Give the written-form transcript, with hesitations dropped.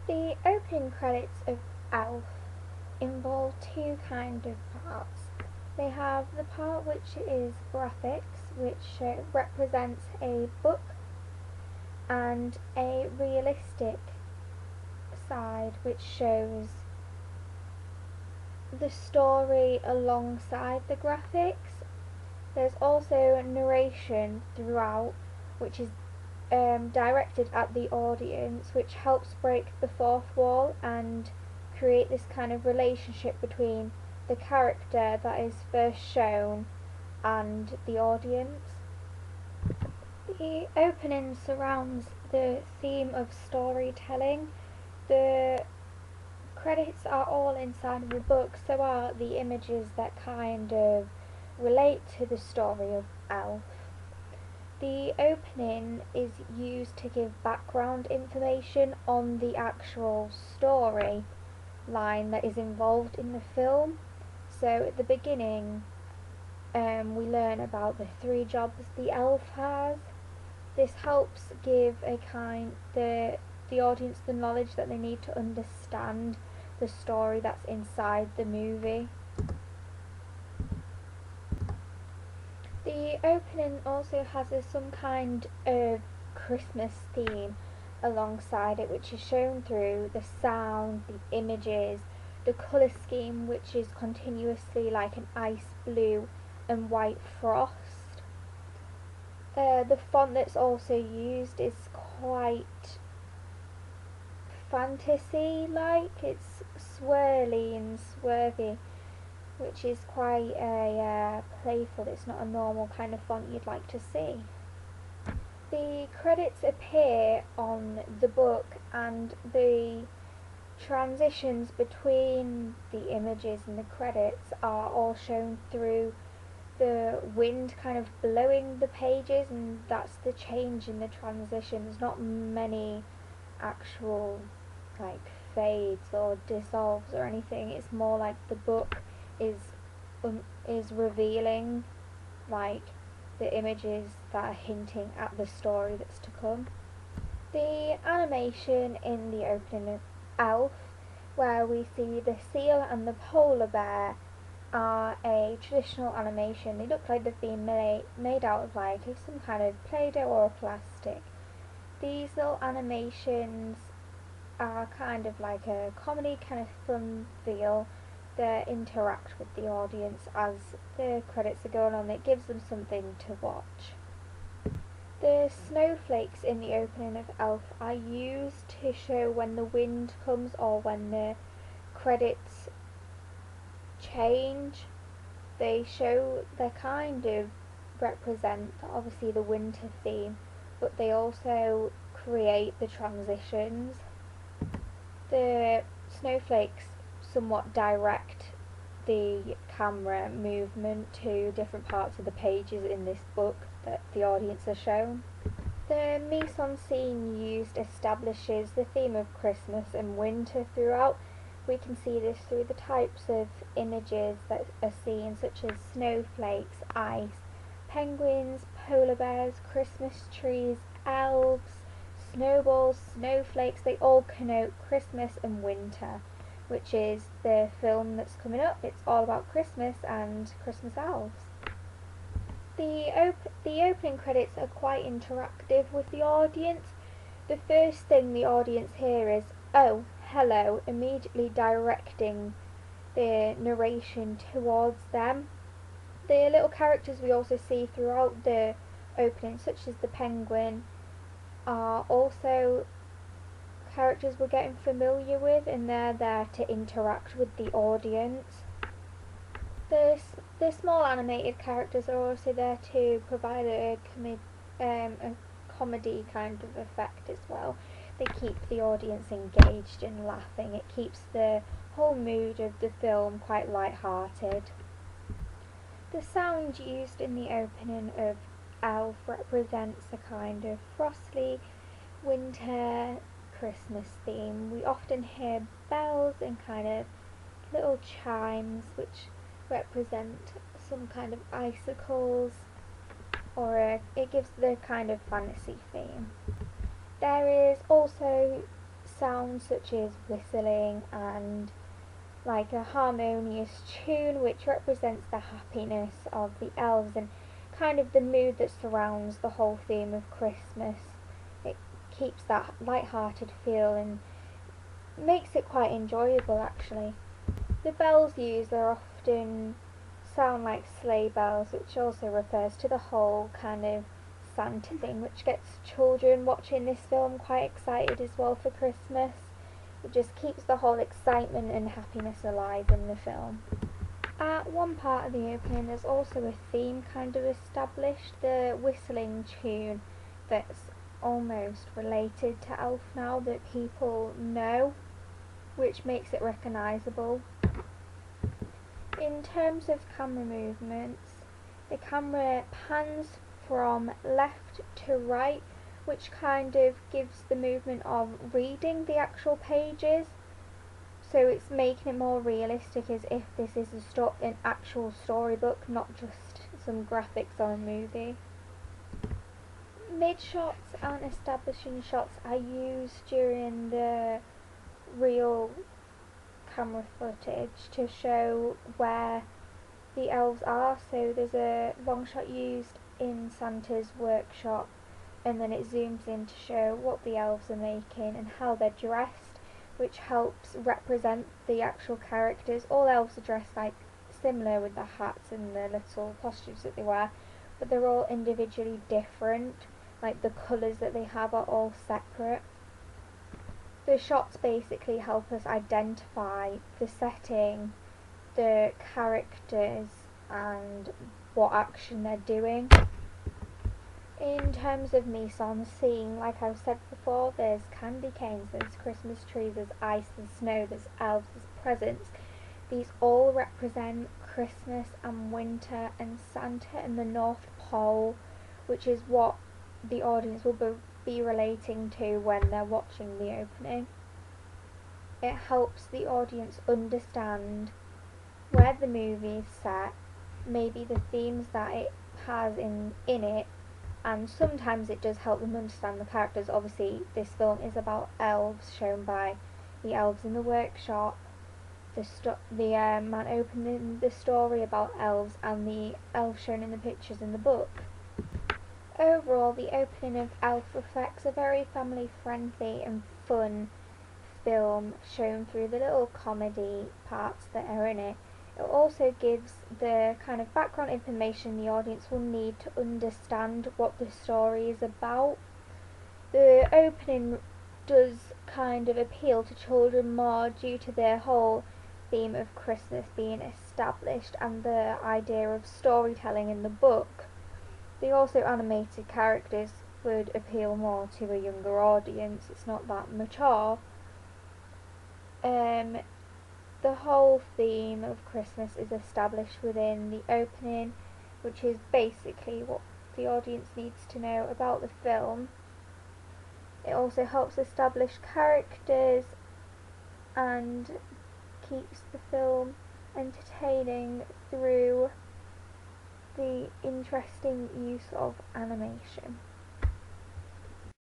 The opening credits of Elf involve two kind of parts. They have the part which is graphics, which represents a book, and a realistic side which shows the story alongside the graphics. There's also narration throughout, which is directed at the audience, which helps break the fourth wall and create this kind of relationship between the character that is first shown and the audience. The opening surrounds the theme of storytelling. The credits are all inside of the book, so are the images that kind of relate to the story of Elf. The opening is used to give background information on the actual story line that is involved in the film. So at the beginning, we learn about the 3 jobs the elf has. This helps give the audience the knowledge that they need to understand the story that's inside the movie. The opening also has some kind of Christmas theme alongside it, which is shown through the sound, the images, the colour scheme, which is continuously like an ice blue and white frost. The font that's also used is quite fantasy-like. It's swirly and swervy, which is quite playful. It's not a normal kind of font you'd like to see. The credits appear on the book, and the transitions between the images and the credits are all shown through the wind kind of blowing the pages, and that's the change in the transitions. Not many actual like fades or dissolves or anything. It's more like the book is revealing like the images that are hinting at the story that's to come. The animation in the opening of Elf, where we see the seal and the polar bear, are a traditional animation. They look like they've been made out of like some kind of Play-Doh or plastic. These little animations are kind of like a comedy kind of fun feel. They interact with the audience as the credits are going on. It gives them something to watch. The snowflakes in the opening of Elf are used to show when the wind comes or when the credits change. They kind of represent obviously the winter theme, but they also create the transitions. The snowflakes somewhat direct the camera movement to different parts of the pages in this book that the audience are shown. The mise-en-scene used establishes the theme of Christmas and winter throughout. We can see this through the types of images that are seen, such as snowflakes, ice, penguins, polar bears, Christmas trees, elves, snowballs, snowflakes. They all connote Christmas and winter, which is the film that's coming up. It's all about Christmas and Christmas elves. The opening credits are quite interactive with the audience. The first thing the audience hear is, "Oh, hello," immediately directing the narration towards them. The little characters we also see throughout the opening, such as the penguin, are also characters we're getting familiar with, and they're there to interact with the audience. The small animated characters are also there to provide a comedy kind of effect as well. They keep the audience engaged and laughing. It keeps the whole mood of the film quite light-hearted. The sound used in the opening of Elf represents a kind of frosty winter Christmas theme. We often hear bells and kind of little chimes which represent some kind of icicles, it gives the kind of fantasy theme. There is also sounds such as whistling and like a harmonious tune which represents the happiness of the elves and kind of the mood that surrounds the whole theme of Christmas. It keeps that light-hearted feel and makes it quite enjoyable actually. The bells used are often sound like sleigh bells, which also refers to the whole kind of Santa thing, which gets children watching this film quite excited as well for Christmas. It just keeps the whole excitement and happiness alive in the film. At one part of the opening there's also a theme kind of established, the whistling tune that's almost related to Elf now that people know, which makes it recognisable. In terms of camera movements, the camera pans from left to right, which kind of gives the movement of reading the actual pages, so it's making it more realistic as if this is an actual storybook, not just some graphics on a movie. Mid shots and establishing shots are used during the real camera footage to show where the elves are. So there's a long shot used in Santa's workshop and then it zooms in to show what the elves are making and how they're dressed, which helps represent the actual characters. All elves are dressed like similar with the hats and the little costumes that they wear, but they're all individually different, like the colours that they have are all separate. The shots basically help us identify the setting, the characters and what action they're doing. In terms of mise-en-scene, like I've said before, there's candy canes, there's Christmas trees, there's ice, there's snow, there's elves, there's presents. These all represent Christmas and winter and Santa and the North Pole, which is what the audience will be relating to when they're watching the opening. It helps the audience understand where the movie is set, maybe the themes that it has in it, and sometimes it does help them understand the characters. Obviously this film is about elves, shown by the elves in the workshop, the man opening the story about elves, and the elves shown in the pictures in the book. Overall, the opening of Elf reflects a very family friendly and fun film shown through the little comedy parts that are in it. It also gives the kind of background information the audience will need to understand what the story is about. The opening does kind of appeal to children more due to their whole theme of Christmas being established and the idea of storytelling in the book. The also animated characters would appeal more to a younger audience. It's not that mature. The whole theme of Christmas is established within the opening, which is basically what the audience needs to know about the film. It also helps establish characters and keeps the film entertaining through the interesting use of animation.